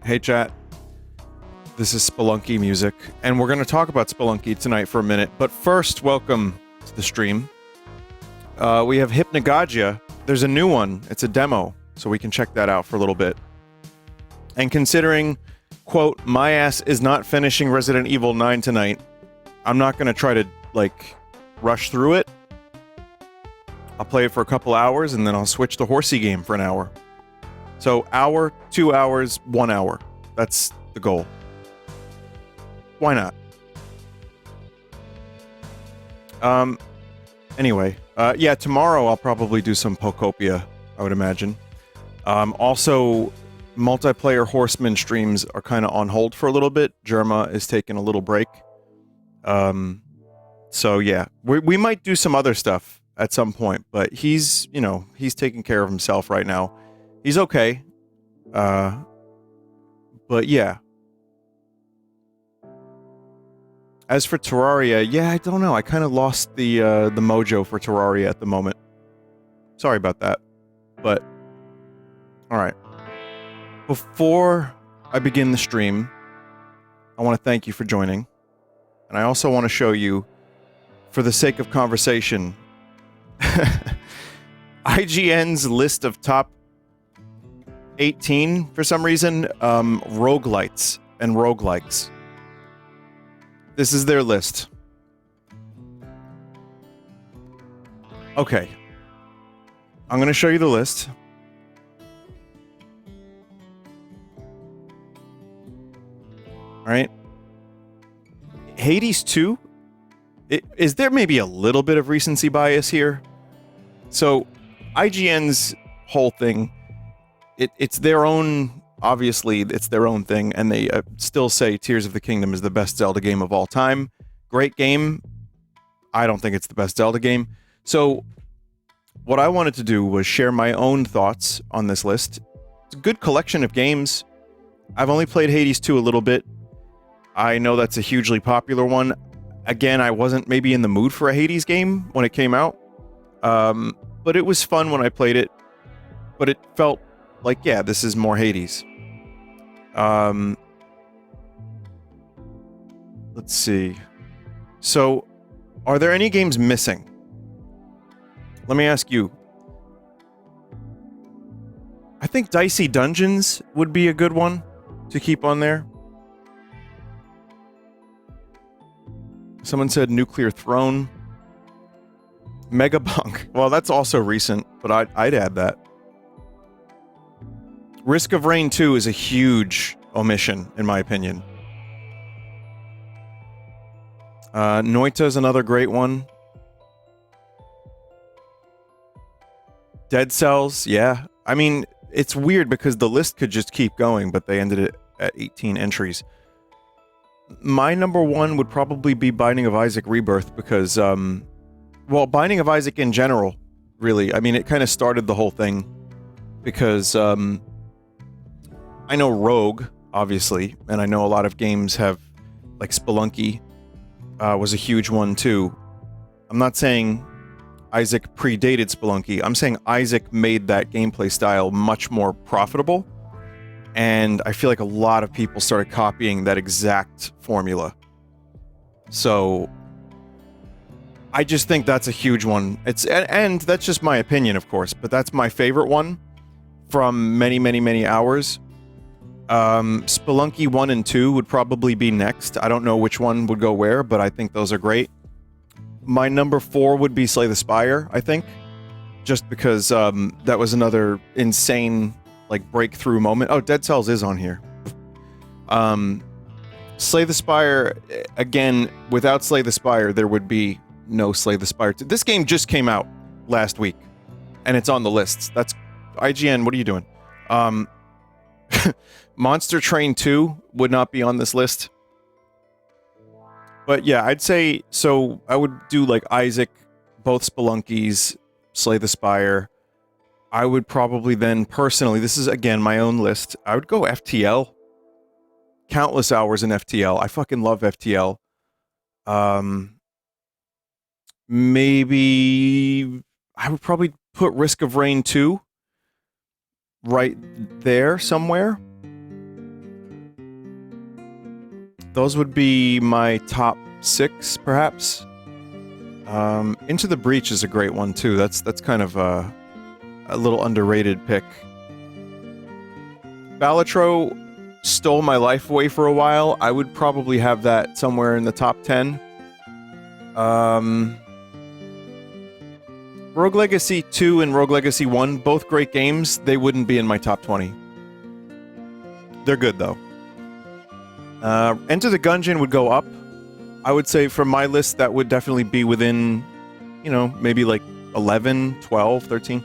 Hey chat, this is Spelunky Music, and we're going to talk about Spelunky tonight for a minute, but first, welcome to the stream. We have Hypnagogia. There's a new one. It's a demo, so we can check that out for a little bit. And considering, quote, my ass is not finishing Resident Evil 9 tonight, I'm not going to try to, like, rush through it. I'll play it for a couple hours, and then I'll switch to Horsey game for an hour. So, hour, 2 hours, 1 hour. That's the goal. Why not? Anyway. Yeah, tomorrow I'll probably do some Pokopia, I would imagine. Also, multiplayer Horseman streams are kind of on hold for a little bit. Jerma is taking a little break. So yeah. We might do some other stuff at some point, but he's, you know, he's taking care of himself right now. He's okay. But yeah. As for Terraria, yeah, I don't know. I kind of lost the mojo for Terraria at the moment. Sorry about that. But, alright. Before I begin the stream, I want to thank you for joining. And I also want to show you, for the sake of conversation, IGN's list of top 18, for some reason, roguelites and roguelikes. This is their list. Okay. I'm going to show you the list. Alright. Hades 2? Is there maybe a little bit of recency bias here? So, IGN's whole thing, it's their own, obviously, it's their own thing, and they still say Tears of the Kingdom is the best Zelda game of all time. Great game. I don't think it's the best Zelda game. So, what I wanted to do was share my own thoughts on this list. It's a good collection of games. I've only played Hades 2 a little bit. I know that's a hugely popular one. Again, I wasn't maybe in the mood for a Hades game when it came out. But it was fun when I played it. But it felt like, yeah, this is more Hades. Let's see. So, are there any games missing? Let me ask you. I think Dicey Dungeons would be a good one to keep on there. Someone said Nuclear Throne. Megabunk. Well, that's also recent, but I'd add that. Risk of Rain 2 is a huge omission, in my opinion. Noita is another great one. Dead Cells, yeah. I mean, it's weird because the list could just keep going, but they ended it at 18 entries. My number one would probably be Binding of Isaac Rebirth because, well, Binding of Isaac in general, really. I mean, it kind of started the whole thing because, I know Rogue, obviously, and I know a lot of games have, like Spelunky was a huge one too. I'm not saying Isaac predated Spelunky. I'm saying Isaac made that gameplay style much more profitable. And I feel like a lot of people started copying that exact formula. So, I just think that's a huge one. And that's just my opinion, of course, but that's my favorite one from many, many, many hours. Spelunky 1 and 2 would probably be next. I don't know which one would go where, but I think those are great. My number 4 would be Slay the Spire, I think. Just because that was another insane, like, breakthrough moment. Oh, Dead Cells is on here. Slay the Spire, again, without Slay the Spire, there would be no Slay the Spire. This game just came out last week, and it's on the lists. That's... IGN, what are you doing? Monster Train 2 would not be on this list. But yeah, I'd say... So, I would do, like, Isaac, both Spelunkys, Slay the Spire. I would probably then, personally, this is, again, my own list, I would go FTL. Countless hours in FTL. I fucking love FTL. Maybe... I would probably put Risk of Rain 2 right there somewhere. those would be my top 6, perhaps. Into the Breach is a great one too. That's kind of a little underrated pick. Balatro stole my life away for a while. I would probably have that somewhere in the top 10. Rogue Legacy 2 and Rogue Legacy 1, both great games. They wouldn't be in my top 20. They're good, though. Enter the Gungeon would go up. I would say from my list, that would definitely be within, you know, maybe like 11, 12, 13.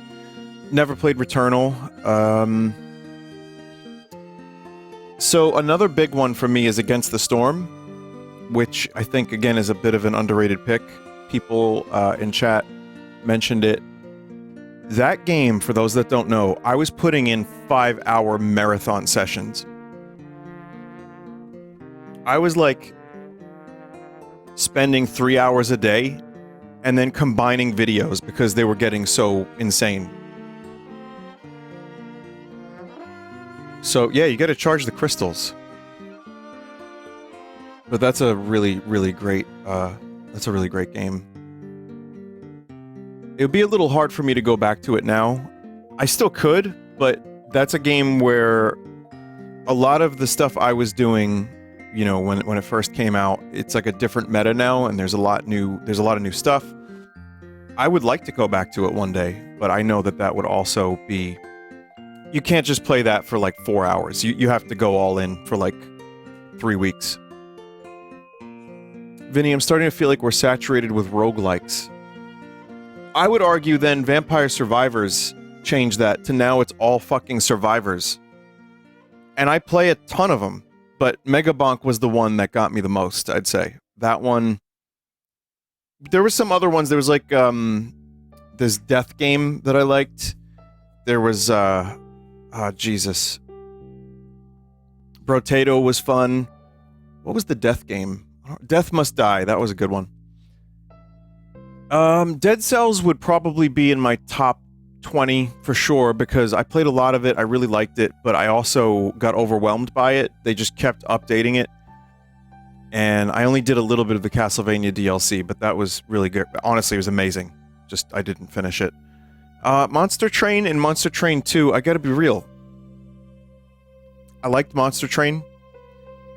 Never played Returnal. So another big one for me is Against the Storm, which I think, again, is a bit of an underrated pick. People in chat mentioned it. That game, for those that don't know, I was putting in 5-hour marathon sessions. I was like spending 3 hours a day and then combining videos because they were getting so insane. So yeah, you gotta charge the crystals. But that's a really, really great, that's a really great game. It would be a little hard for me to go back to it now. I still could, but that's a game where a lot of the stuff I was doing, you know, when it first came out, it's like a different meta now, and there's a lot of new stuff. I would like to go back to it one day, but I know that would also be... You can't just play that for like 4 hours. You have to go all in for like 3 weeks. Vinny, I'm starting to feel like we're saturated with roguelikes. I would argue then Vampire Survivors changed that to now it's all fucking survivors. And I play a ton of them, but Megabonk was the one that got me the most, I'd say. That one... There were some other ones. There was like, this death game that I liked. There was, Jesus. Brotato was fun. What was the death game? Death Must Die. That was a good one. Dead Cells would probably be in my top 20 for sure, because I played a lot of it. I really liked it, but I also got overwhelmed by it. They just kept updating it. And I only did a little bit of the Castlevania DLC, but that was really good. Honestly, it was amazing. Just, I didn't finish it. Monster Train and Monster Train 2, I gotta be real. I liked Monster Train,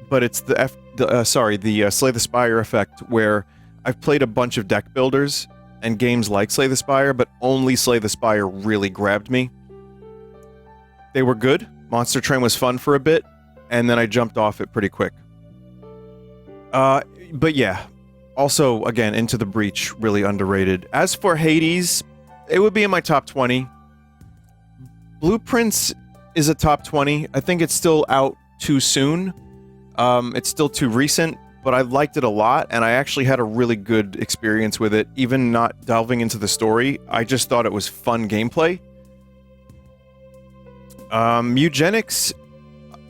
but it's the Slay the Spire effect, where I've played a bunch of deck builders and games like Slay the Spire, but only Slay the Spire really grabbed me. They were good. Monster Train was fun for a bit, and then I jumped off it pretty quick. But yeah. Also, again, Into the Breach, really underrated. As for Hades, it would be in my top 20. Blueprints is a top 20. I think it's still out too soon. It's still too recent, but I liked it a lot, and I actually had a really good experience with it, even not delving into the story. I just thought it was fun gameplay. Eugenics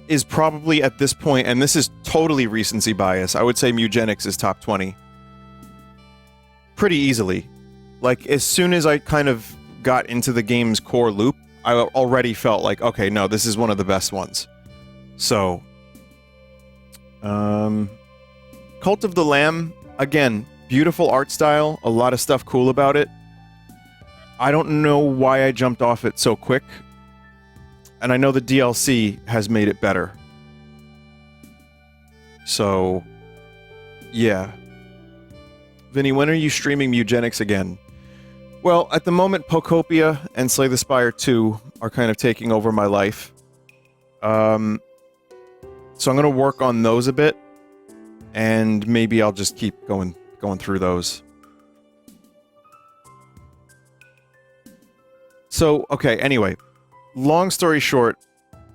is probably at this point, and this is totally recency bias, I would say Eugenics is top 20. Pretty easily. Like, as soon as I kind of got into the game's core loop, I already felt like, okay, no, this is one of the best ones. So, Cult of the Lamb, again, beautiful art style, a lot of stuff cool about it. I don't know why I jumped off it so quick. And I know the DLC has made it better. So, yeah. Vinny, when are you streaming Eugenics again? Well, at the moment, Pocopia and Slay the Spire 2 are kind of taking over my life. So I'm going to work on those a bit. And maybe I'll just keep going through those. So, okay, anyway. Long story short,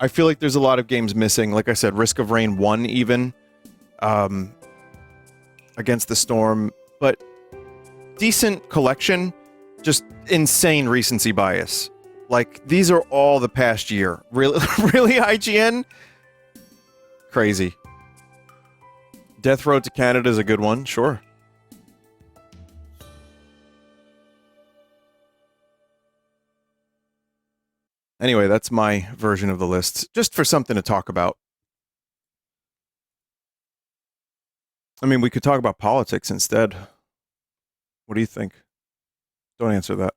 I feel like there's a lot of games missing. Like I said, Risk of Rain 1 even. Against the Storm. But decent collection. Just insane recency bias. Like, these are all the past year. Really, really, IGN? Crazy. Death Road to Canada is a good one, sure. Anyway, that's my version of the list, just for something to talk about. I mean, we could talk about politics instead. What do you think? Don't answer that.